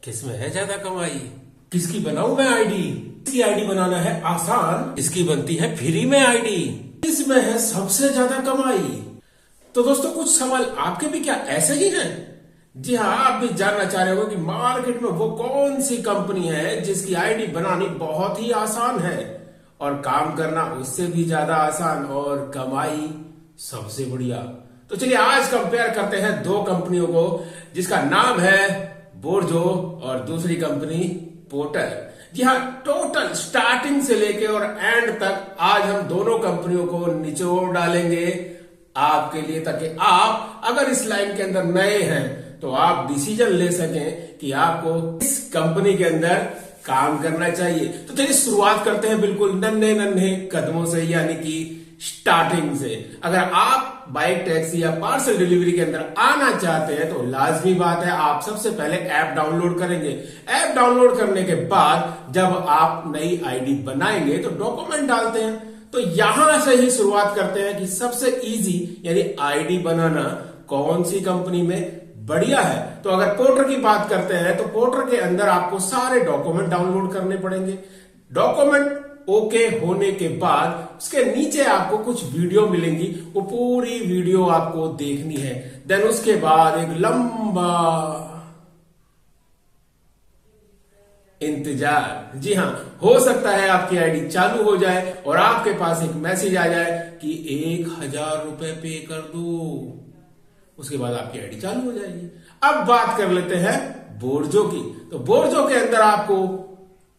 किसमें है ज्यादा कमाई? किसकी बनाऊं मैं आईडी? इसकी आईडी बनाना है आसान, इसकी बनती है फ्री में आईडी। इसमें है सबसे ज्यादा कमाई। तो दोस्तों, कुछ सवाल आपके भी क्या ऐसे ही हैं? जी हाँ, आप भी जानना चाह रहे हो कि मार्केट में वो कौन सी कंपनी है जिसकी आईडी बनानी बहुत ही आसान है और काम करना उससे भी ज्यादा आसान और कमाई सबसे बढ़िया। तो चलिए आज कंपेयर करते हैं दो कंपनियों को, जिसका नाम है बोर्जो और दूसरी कंपनी पोर्टर। जी हाँ, टोटल स्टार्टिंग से लेके और एंड तक आज हम दोनों कंपनियों को निचोड़ डालेंगे आपके लिए, ताकि आप अगर इस लाइन के अंदर नए हैं तो आप डिसीजन ले सकें कि आपको इस कंपनी के अंदर काम करना चाहिए। तो चलिए शुरुआत करते हैं बिल्कुल नन्हे नन्हे कदमों से, यानी कि स्टार्टिंग से। अगर आप बाइक, टैक्सी या पार्सल डिलीवरी के अंदर आना चाहते हैं तो लाजमी बात है आप सबसे पहले ऐप डाउनलोड करेंगे। ऐप डाउनलोड करने के बाद जब आप नई आईडी बनाएंगे तो डॉक्यूमेंट डालते हैं। तो यहां से ही शुरुआत करते हैं कि सबसे इजी यानी आईडी बनाना कौन सी कंपनी में बढ़िया है। तो अगर पोर्टर की बात करते हैं तो पोर्टर के अंदर आपको सारे डॉक्यूमेंट डाउनलोड करने पड़ेंगे। डॉक्यूमेंट ओके होने के बाद उसके नीचे आपको कुछ वीडियो मिलेंगी, वो पूरी वीडियो आपको देखनी है। देन उसके बाद एक लंबा इंतजार। जी हाँ, हो सकता है आपकी आईडी चालू हो जाए और आपके पास एक मैसेज आ जाए कि 1000 रुपए पे कर दो। उसके बाद आपकी आईडी चालू हो जाएगी। अब बात कर लेते हैं बोर्जो की। तो बोर्जो के अंदर आपको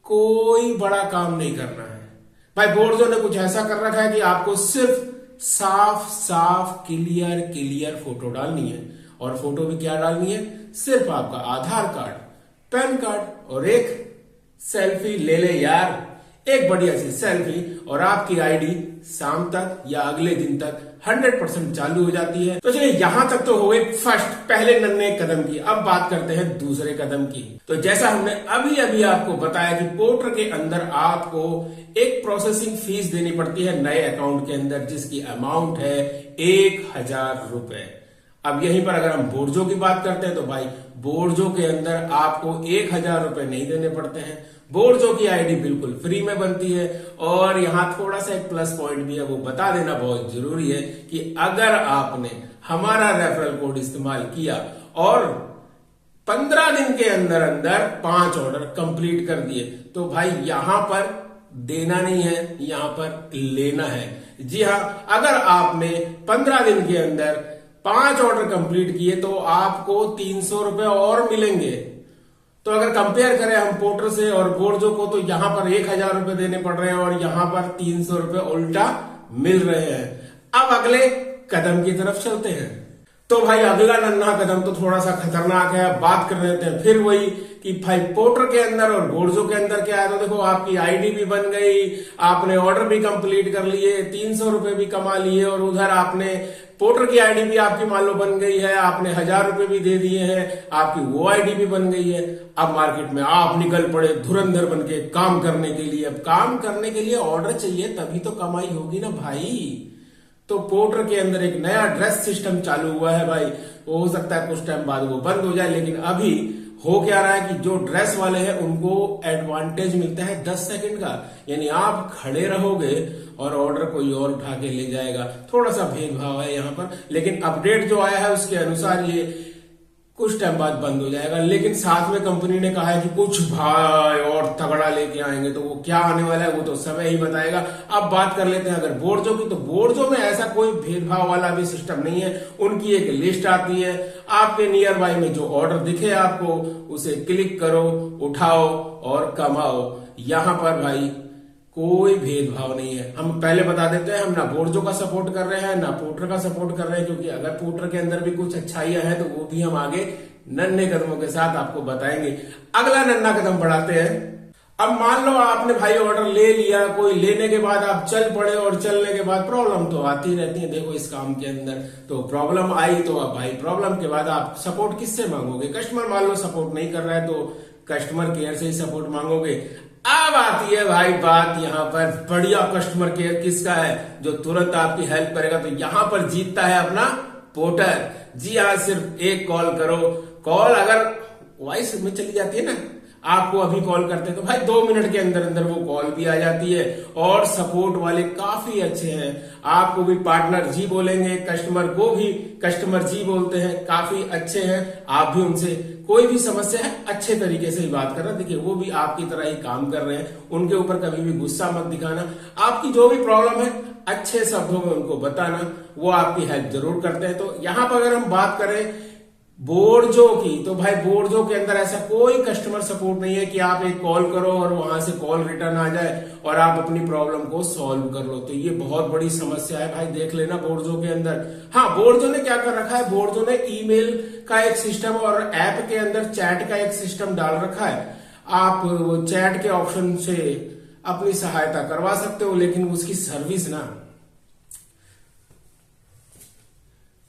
कोई बड़ा काम नहीं करना है भाई। बोर्जो ने कुछ ऐसा कर रखा है कि आपको सिर्फ साफ साफ क्लियर क्लियर फोटो डालनी है। और फोटो भी क्या डालनी है? सिर्फ आपका आधार कार्ड, पैन कार्ड और एक सेल्फी ले ले यार, एक बढ़िया सी सेल्फी, और आपकी आईडी शाम तक या अगले दिन तक 100% चालू हो जाती है। तो चलिए यहां तक तो हो गई फर्स्ट पहले नन्हे कदम की। अब बात करते हैं दूसरे कदम की। तो जैसा हमने अभी अभी आपको बताया कि पोर्टर के अंदर आपको एक प्रोसेसिंग फीस देनी पड़ती है नए अकाउंट के अंदर, जिसकी अमाउंट है 1000 रुपए। अब यहीं पर अगर हम बोर्जो की बात करते हैं तो भाई बोर्जो के अंदर आपको 1000 रुपए नहीं देने पड़ते हैं। बोर्जो की आईडी बिल्कुल फ्री में बनती है। और यहां थोड़ा सा एक प्लस पॉइंट भी है, वो बता देना बहुत जरूरी है कि अगर आपने हमारा रेफरल कोड इस्तेमाल किया और 15 दिन के अंदर अंदर 5 ऑर्डर कंप्लीट कर दिए तो भाई यहां पर देना नहीं है, यहां पर लेना है। जी हां, अगर आपने 15 दिन के अंदर 5 ऑर्डर कंप्लीट किए तो आपको 300 रुपए और मिलेंगे। तो अगर कंपेयर करें हम पोर्टर से और बोर्जो को तो यहां पर 1000 रुपए देने पड़ रहे हैं और यहां पर 300 रुपए उल्टा मिल रहे हैं। अब अगले कदम की तरफ चलते हैं। तो भाई अगला नन्हा कदम तो थोड़ा सा खतरनाक है। अब बात कर लेते हैं फिर वही कि भाई पोर्टर के अंदर और बोर्जो के अंदर क्या है। तो देखो, आपकी आईडी भी बन गई, आपने ऑर्डर भी कंप्लीट कर लिए, 300 रुपए भी कमा लिए, और उधर आपने पोर्टर की आईडी भी आपकी मान लो बन गई है, आपने 1000 रुपए भी दे दिए हैं, आपकी वो आईडी भी बन गई है। अब मार्केट में आप निकल पड़े धुरंधर बन के काम करने के लिए। अब काम करने के लिए ऑर्डर चाहिए, तभी तो कमाई होगी ना भाई। तो पोर्टर के अंदर एक नया ड्रेस सिस्टम चालू हुआ है भाई। हो सकता है कुछ टाइम बाद वो बंद हो जाए, लेकिन अभी हो क्या रहा है कि जो ड्रेस वाले हैं उनको एडवांटेज मिलता है 10 सेकंड का। यानी आप खड़े रहोगे और ऑर्डर कोई और उठा के ले जाएगा। थोड़ा सा भेदभाव है यहाँ पर, लेकिन अपडेट जो आया है उसके अनुसार ये कुछ टाइम बाद बंद हो जाएगा। लेकिन साथ में कंपनी ने कहा है कि कुछ भाई और तगड़ा लेके आएंगे, तो वो क्या आने वाला है वो तो समय ही बताएगा। अब बात कर लेते हैं अगर बोर्जो की। तो बोर्जो में ऐसा कोई भेदभाव वाला भी सिस्टम नहीं है। उनकी एक लिस्ट आती है, आपके नियर बाय में जो ऑर्डर दिखे आपको उसे क्लिक करो, उठाओ और कमाओ। यहां पर भाई कोई भेदभाव नहीं है। हम पहले बता देते हैं, हम ना बोर्जो का सपोर्ट कर रहे हैं ना पोर्टर का सपोर्ट कर रहे हैं, क्योंकि अगर पोर्टर के अंदर भी कुछ अच्छाइयां हैं तो वो भी हम आगे नन्हे कदमों के साथ आपको बताएंगे। अगला नन्हा कदम बढ़ाते हैं। अब मान लो आपने भाई ऑर्डर ले लिया, कोई लेने के बाद आप चल पड़े और चलने के बाद प्रॉब्लम तो आती रहती है। देखो इस काम के अंदर तो प्रॉब्लम आई तो अब भाई प्रॉब्लम के बाद आप सपोर्ट किससे मांगोगे? कस्टमर मान लो सपोर्ट नहीं कर रहा है तो कस्टमर केयर से ही सपोर्ट मांगोगे। अब आती है भाई बात यहाँ पर, बढ़िया कस्टमर केयर किसका है जो तुरंत आपकी हेल्प करेगा? तो यहाँ पर जीतता है अपना पोर्टर। जी हाँ, सिर्फ एक कॉल करो। कॉल अगर वॉइस में चली जाती है ना, आपको अभी कॉल करते हैं तो भाई 2 मिनट के अंदर अंदर वो कॉल भी आ जाती है। और सपोर्ट वाले काफी अच्छे हैं, आपको भी पार्टनर जी बोलेंगे, कस्टमर को भी कस्टमर जी बोलते हैं, काफी अच्छे हैं। आप भी उनसे कोई भी समस्या है अच्छे तरीके से ही बात करना। देखिए वो भी आपकी तरह ही काम कर रहे हैं, उनके ऊपर कभी भी गुस्सा मत दिखाना। आपकी जो भी प्रॉब्लम है अच्छे शब्दों में उनको बताना, वो आपकी हेल्प जरूर करते हैं। तो यहां पर अगर हम बात करें बोर्जो की, तो भाई बोर्जो के अंदर ऐसा कोई कस्टमर सपोर्ट नहीं है कि आप एक कॉल करो और वहां से कॉल रिटर्न आ जाए और आप अपनी प्रॉब्लम को सॉल्व कर लो। तो ये बहुत बड़ी समस्या है भाई, देख लेना बोर्जो के अंदर। हाँ, बोर्जो ने क्या कर रखा है, बोर्जो ने ईमेल का एक सिस्टम और ऐप के अंदर चैट का एक सिस्टम डाल रखा है। आप वो चैट के ऑप्शन से अपनी सहायता करवा सकते हो, लेकिन उसकी सर्विस ना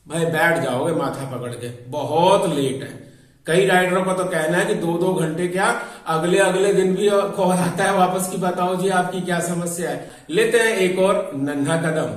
भाई बैठ जाओगे माथा पकड़ के, बहुत लेट है। कई राइडरों का तो कहना है कि 2-2 घंटे क्या अगले अगले दिन भी कॉल आता है वापस की, बताओ जी आपकी क्या समस्या है। लेते हैं एक और नन्हा कदम।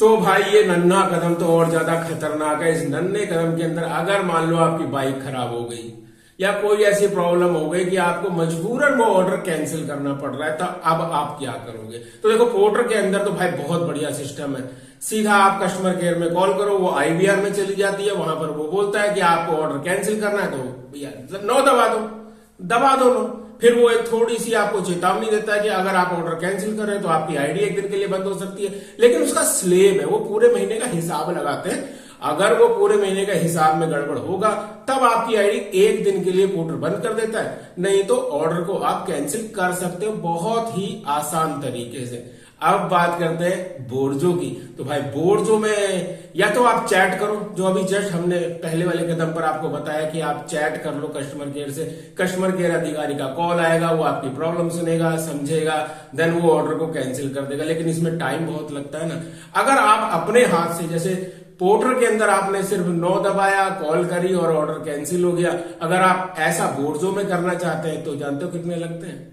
तो भाई ये नन्हा कदम तो और ज्यादा खतरनाक है। इस नन्हे कदम के अंदर अगर मान लो आपकी बाइक खराब हो गई या कोई ऐसी प्रॉब्लम हो गई कि आपको मजबूरन वो ऑर्डर कैंसिल करना पड़ रहा है, तो अब आप क्या करोगे। तो देखो पोर्टर के अंदर तो भाई बहुत बढ़िया सिस्टम है, सीधा आप कस्टमर केयर में कॉल करो, वो IVR में चली जाती है, वहां पर वो बोलता है कि आपको ऑर्डर कैंसिल करना है, तो भैया 9 दबा दो 9। फिर वो एक थोड़ी सी आपको चेतावनी देता है कि अगर आप ऑर्डर कैंसिल कर रहे हैं तो आपकी आईडी एक दिन के लिए बंद हो सकती है। लेकिन उसका स्लेब है, वो पूरे महीने का हिसाब लगाते हैं। अगर वो पूरे महीने का हिसाब में गड़बड़ होगा तब आपकी आईडी एक दिन के लिए पोर्टर बंद कर देता है, नहीं तो ऑर्डर को आप कैंसिल कर सकते हो बहुत ही आसान तरीके से। अब बात करते हैं बोर्जो की। तो भाई बोर्जो में या तो आप चैट करो, जो अभी जस्ट हमने पहले वाले कदम पर आपको बताया कि आप चैट कर लो कस्टमर केयर से। कस्टमर केयर अधिकारी का कॉल आएगा, वो आपकी प्रॉब्लम सुनेगा, समझेगा, देन वो ऑर्डर को कैंसिल कर देगा। लेकिन इसमें टाइम बहुत लगता है ना। अगर आप अपने हाथ से, जैसे पोर्टर के अंदर आपने सिर्फ 9 दबाया, कॉल करी और ऑर्डर कैंसिल हो गया, अगर आप ऐसा बोर्जो में करना चाहते हैं तो जानते हो कितने लगते हैं।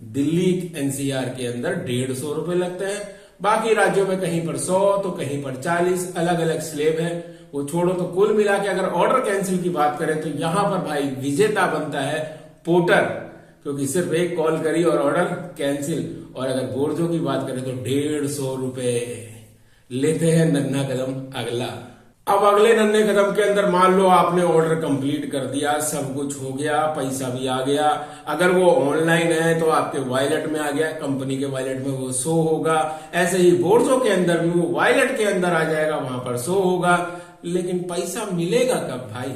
दिल्ली NCR के अंदर 150 रुपए लगते हैं, बाकी राज्यों में कहीं पर 100 तो कहीं पर 40, अलग अलग स्लेब है। वो छोड़ो, तो कुल मिला के अगर ऑर्डर कैंसिल की बात करें तो यहां पर भाई विजेता बनता है पोर्टर, क्योंकि सिर्फ एक कॉल करी और ऑर्डर कैंसिल। और अगर बोर्जो की बात करें तो 150 रुपए लेते हैं नन्हा कदम अगला। अब अगले नन्हे कदम के अंदर मान लो आपने ऑर्डर कंप्लीट कर दिया, सब कुछ हो गया, पैसा भी आ गया। अगर वो ऑनलाइन है तो आपके वॉलेट में आ गया, कंपनी के वॉलेट में वो शो होगा। ऐसे ही बोर्जो के अंदर भी वो वॉलेट के अंदर आ जाएगा, वहां पर शो होगा। लेकिन पैसा मिलेगा कब भाई।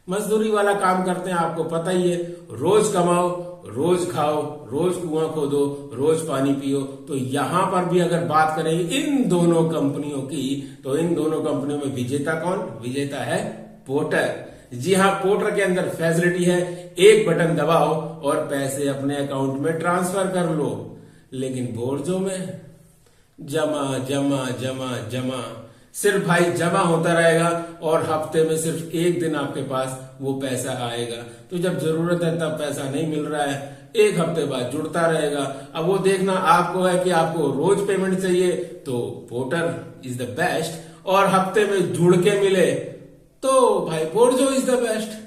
मजदूरी वाला काम करते हैं, आपको पता ही है। रोज कमाओ, रोज खाओ, रोज कुआं खोदो, रोज पानी पियो। तो यहां पर भी अगर बात करें इन दोनों कंपनियों की, तो इन दोनों कंपनियों में विजेता कौन? विजेता है पोर्टर। जी हाँ, पोर्टर के अंदर फैसिलिटी है, एक बटन दबाओ और पैसे अपने अकाउंट में ट्रांसफर कर लो। लेकिन बोर्जो में जमा जमा जमा जमा, सिर्फ भाई जमा होता रहेगा और हफ्ते में सिर्फ एक दिन आपके पास वो पैसा आएगा। तो जब जरूरत है तब पैसा नहीं मिल रहा है, एक हफ्ते बाद जुड़ता रहेगा। अब वो देखना आपको है कि आपको रोज पेमेंट चाहिए तो पोर्टर इज द बेस्ट, और हफ्ते में जुड़ के मिले तो भाई बोर्जो इज द बेस्ट।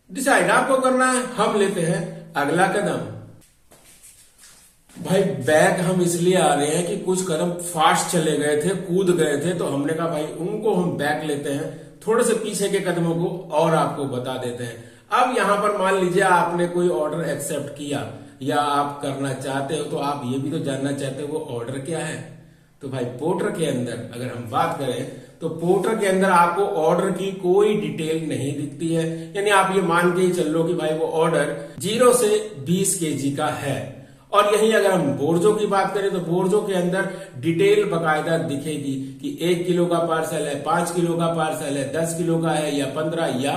डिसाइड आपको करना है। हम लेते हैं अगला कदम। भाई बैक हम इसलिए आ रहे हैं कि कुछ कदम फास्ट चले गए थे, कूद गए थे, तो हमने कहा भाई उनको हम बैक लेते हैं, थोड़े से पीछे के कदमों को और आपको बता देते हैं। अब यहां पर मान लीजिए आपने कोई ऑर्डर एक्सेप्ट किया या आप करना चाहते हो, तो आप ये भी तो जानना चाहते हो वो ऑर्डर क्या है। तो भाई पोर्टर के अंदर अगर हम बात करें तो पोर्टर के अंदर आपको ऑर्डर की कोई डिटेल नहीं दिखती है। यानी आप ये मान के ही चल लो कि भाई वो ऑर्डर 0 से 20 kg का है। और यही अगर हम बोर्जो की बात करें तो बोर्जो के अंदर डिटेल बकायदा दिखेगी कि 1 किलो का पार्सल है, 5 किलो का पार्सल है, 10 किलो का है या 15 या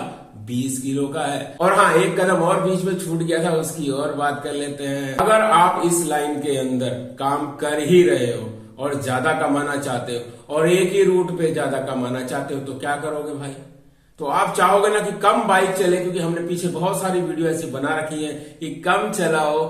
20 किलो का है। और हाँ, एक कदम और बीच में छूट गया था, उसकी और बात कर लेते हैं। अगर आप इस लाइन के अंदर काम कर ही रहे हो और ज्यादा कमाना चाहते हो और एक ही रूट पे ज्यादा कमाना चाहते हो, तो क्या करोगे भाई। तो आप चाहोगे ना कि कम बाइक चले, क्योंकि हमने पीछे बहुत सारी वीडियो ऐसी बना रखी है कि कम चलाओ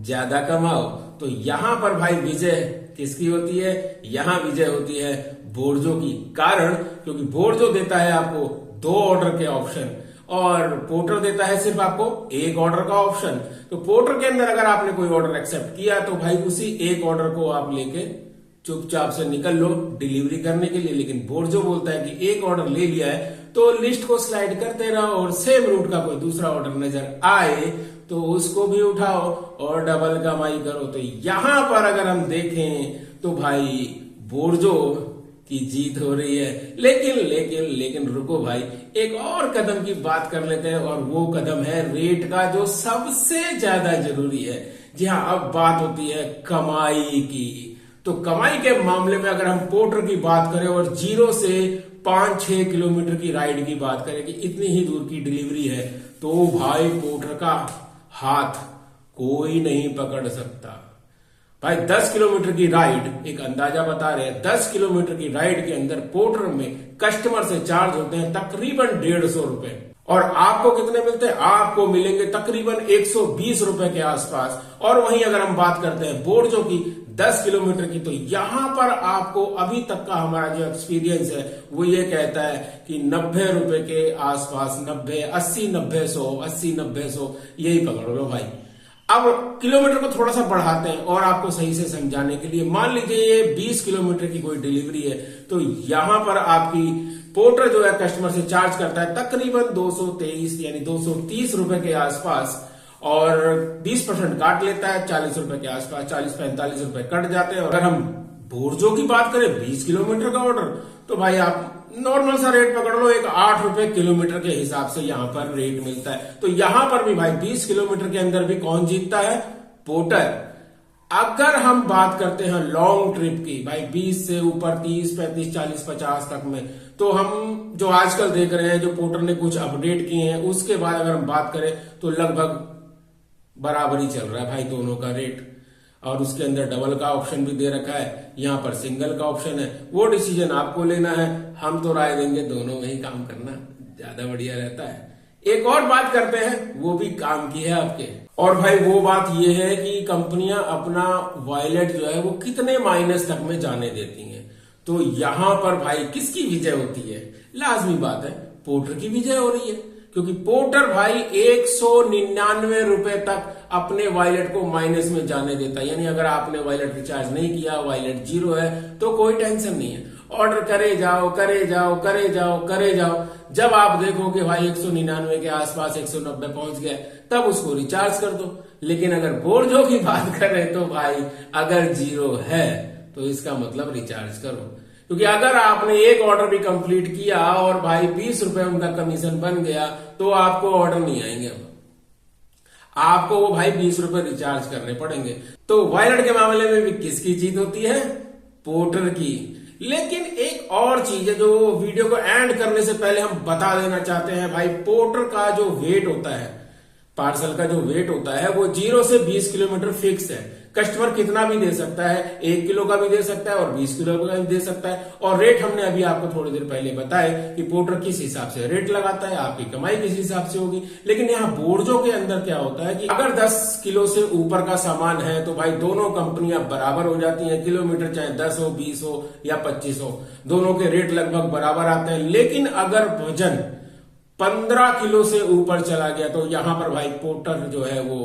ज्यादा कमाओ। तो यहां पर भाई विजय किसकी होती है? यहां विजय होती है बोर्जो की। कारण क्योंकि बोर्जो देता है आपको 2 ऑर्डर के ऑप्शन, और पोर्टर देता है सिर्फ आपको एक ऑर्डर का ऑप्शन। तो पोर्टर के अंदर अगर आपने कोई ऑर्डर एक्सेप्ट किया तो भाई उसी एक ऑर्डर को आप लेके चुपचाप से निकल लो डिलीवरी करने के लिए। लेकिन बोर्जो बोलता है कि एक ऑर्डर ले लिया है तो लिस्ट को स्लाइड करते रहो और सेम रूट का कोई दूसरा ऑर्डर नजर आए तो उसको भी उठाओ और डबल कमाई करो। तो यहां पर अगर हम देखें तो भाई बोर्जो की जीत हो रही है। लेकिन लेकिन लेकिन रुको भाई, एक और कदम की बात कर लेते हैं और वो कदम है रेट का, जो सबसे ज्यादा जरूरी है। जी हाँ, अब बात होती है कमाई की। तो कमाई के मामले में अगर हम पोर्टर की बात करें और 0 से 5-6 किलोमीटर की राइड की बात करें कि इतनी ही दूर की डिलीवरी है, तो भाई पोर्टर का हाथ कोई नहीं पकड़ सकता। भाई 10 किलोमीटर की राइड, एक अंदाजा बता रहे हैं, 10 किलोमीटर की राइड के अंदर पोर्टर में कस्टमर से चार्ज होते हैं तकरीबन 150 रुपए। और आपको कितने मिलते हैं? आपको मिलेंगे तकरीबन 120 रुपए के आसपास। और वहीं अगर हम बात करते हैं बोर्जो की 10 किलोमीटर की, तो यहां पर आपको अभी तक का हमारा जो एक्सपीरियंस है वो ये कहता है कि 90 रुपए के आसपास, 90, 80, 90, 100, 80, 90, 100 यही पकड़ लो भाई। अब किलोमीटर को थोड़ा सा बढ़ाते हैं और आपको सही से समझाने के लिए, मान लीजिए ये 20 किलोमीटर की कोई डिलीवरी है, तो यहां पर आपकी पोर्टर जो है कस्टमर से चार्ज करता है तकरीबन 223 यानी 230 रुपए के आसपास और 20% काट लेता है 40 रुपए के आसपास, 40-45 रुपए कट जाते हैं। और अगर हम बोर्जो की बात करें 20 किलोमीटर का ऑर्डर, तो भाई आप नॉर्मल सा रेट पकड़ लो, एक 8 रुपए किलोमीटर के हिसाब से यहां पर रेट मिलता है। तो यहां पर भी भाई 20 किलोमीटर के अंदर भी कौन जीतता है? पोर्टर। अगर हम बात करते हैं लॉन्ग ट्रिप की, भाई 20 से ऊपर 30, 35, 40, 50 तक में, तो हम जो आजकल देख रहे हैं, जो पोर्टर ने कुछ अपडेट किए हैं, उसके बाद अगर हम बात करें तो लगभग बराबर ही चल रहा है भाई दोनों का रेट। और उसके अंदर डबल का ऑप्शन भी दे रखा है, यहाँ पर सिंगल का ऑप्शन है। वो डिसीजन आपको लेना है, हम तो राय देंगे दोनों में ही काम करना ज्यादा बढ़िया रहता है। एक और बात करते हैं, वो भी काम की है आपके, और भाई वो बात ये है कि कंपनियां अपना वॉलेट जो है वो कितने माइनस तक में जाने देती हैं। तो यहां पर भाई किसकी विजय होती है? लाजमी बात है पोर्टर की विजय हो रही है, क्योंकि पोर्टर भाई 199 रुपए तक अपने वॉलेट को माइनस में जाने देता है। यानी अगर आपने वॉलेट रिचार्ज नहीं किया, वॉलेट 0 है, तो कोई टेंशन नहीं है, ऑर्डर करे जाओ करे जाओ करे जाओ करे जाओ। जब आप देखो कि भाई 199 के आसपास 190 पहुंच गया, तब उसको रिचार्ज कर दो। लेकिन अगर बोर्जो की बात करें तो भाई अगर 0 है तो इसका मतलब रिचार्ज करो, क्योंकि अगर आपने एक ऑर्डर भी कंप्लीट किया और भाई 20 रुपए उनका कमीशन बन गया तो आपको ऑर्डर नहीं आएंगे, अब आपको वो भाई 20 रुपए रिचार्ज करने पड़ेंगे। तो वॉलेट के मामले में भी किसकी जीत होती है? पोर्टर की। लेकिन एक और चीज है जो वीडियो को एंड करने से पहले हम बता देना चाहते हैं, भाई पोर्टर का जो वेट होता है, पार्सल का जो वेट होता है, वो 0 से 20 किलोमीटर फिक्स है। कस्टमर कितना भी दे सकता है, 1 किलो का भी दे सकता है और 20 किलो का भी दे सकता है। और रेट हमने अभी आपको थोड़ी देर पहले बताया कि पोर्टर किस हिसाब से रेट लगाता है, आपकी कमाई किस हिसाब से होगी। लेकिन यहाँ बोर्जो के अंदर क्या होता है कि अगर 10 किलो से ऊपर का सामान है तो भाई दोनों कंपनियां बराबर हो जाती हैं। किलोमीटर चाहे 10 हो, 20 हो या 25 हो, दोनों के रेट लगभग बराबर आते हैं। लेकिन अगर वजन 15 किलो से ऊपर चला गया तो यहां पर भाई पोर्टर जो है वो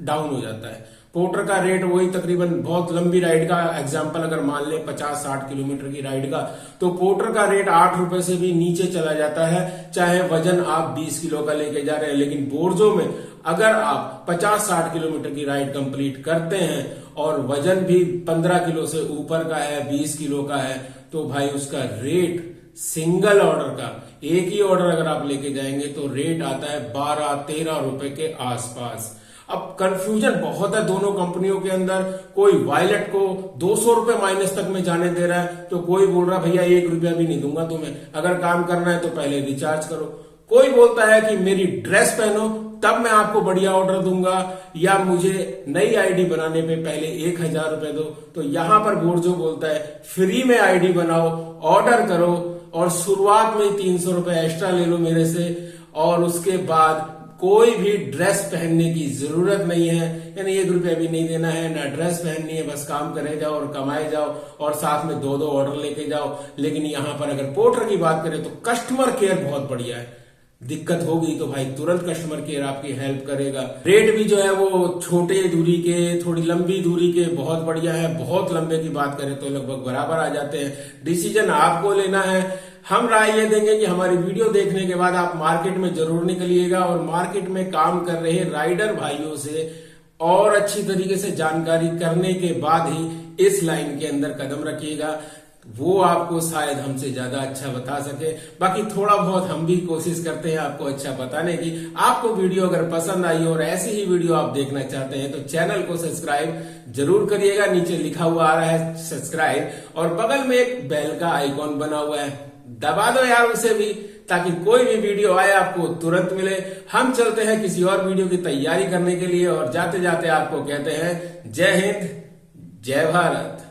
डाउन हो जाता है। पोर्टर का रेट वही तकरीबन, बहुत लंबी राइड का एग्जांपल अगर मान ले 50-60 किलोमीटर की राइड का, तो पोर्टर का रेट 8 रुपए से भी नीचे चला जाता है, चाहे वजन आप 20 किलो का लेके जा रहे हैं। लेकिन बोर्जो में अगर आप 50-60 किलोमीटर की राइड कंप्लीट करते हैं और वजन भी 15 किलो से ऊपर का है, 20 किलो का है, तो भाई उसका रेट सिंगल ऑर्डर का, एक ही ऑर्डर अगर आप लेके जाएंगे तो रेट आता है 12-13 रुपए के आसपास। अब कंफ्यूजन बहुत है दोनों कंपनियों के अंदर। कोई वॉलेट को 200 रुपए माइनस तक में जाने दे रहा है, तो कोई बोल रहा भैया 1 रुपया भी नहीं दूंगा तुम्हें, अगर काम करना है तो पहले रिचार्ज करो। कोई बोलता है कि मेरी ड्रेस पहनो तब मैं आपको बढ़िया ऑर्डर दूंगा, या मुझे नई आईडी बनाने पे पहले 1000 रुपए दो। तो यहां पर बोर्जो बोलता है फ्री में आईडी बनाओ, ऑर्डर करो और शुरुआत में 300 रुपए एक्स्ट्रा ले लो मेरे से, और उसके बाद कोई भी ड्रेस पहनने की जरूरत नहीं है। यानी 1 रुपया भी नहीं देना है, ना ड्रेस पहननी है, बस काम करे जाओ और कमाए जाओ और साथ में 2-2 ऑर्डर लेके जाओ। लेकिन यहां पर अगर पोर्टर की बात करें तो कस्टमर केयर बहुत बढ़िया है। दिक्कत होगी तो भाई तुरंत कस्टमर केयर आपकी हेल्प करेगा। रेट भी जो है वो छोटे दूरी के, थोड़ी लंबी दूरी के बहुत बढ़िया है। बहुत लंबे की बात करें तो लगभग बराबर आ जाते हैं। डिसीजन आपको लेना है। हम राय ये देंगे कि हमारी वीडियो देखने के बाद आप मार्केट में जरूर निकलिएगा और मार्केट में काम कर रहे राइडर भाइयों से और अच्छी तरीके से जानकारी करने के बाद ही इस लाइन के अंदर कदम रखिएगा। वो आपको शायद हमसे ज्यादा अच्छा बता सके। बाकी थोड़ा बहुत हम भी कोशिश करते हैं आपको अच्छा बताने की। आपको वीडियो अगर पसंद आई और ऐसी ही वीडियो आप देखना चाहते हैं तो चैनल को सब्सक्राइब जरूर करिएगा। नीचे लिखा हुआ आ रहा है सब्सक्राइब और बगल में एक बेल का आइकॉन बना हुआ है, दबा दो यार उसे भी, ताकि कोई भी वीडियो आए आपको तुरंत मिले। हम चलते हैं किसी और वीडियो की तैयारी करने के लिए और जाते जाते आपको कहते हैं जय हिंद, जय भारत।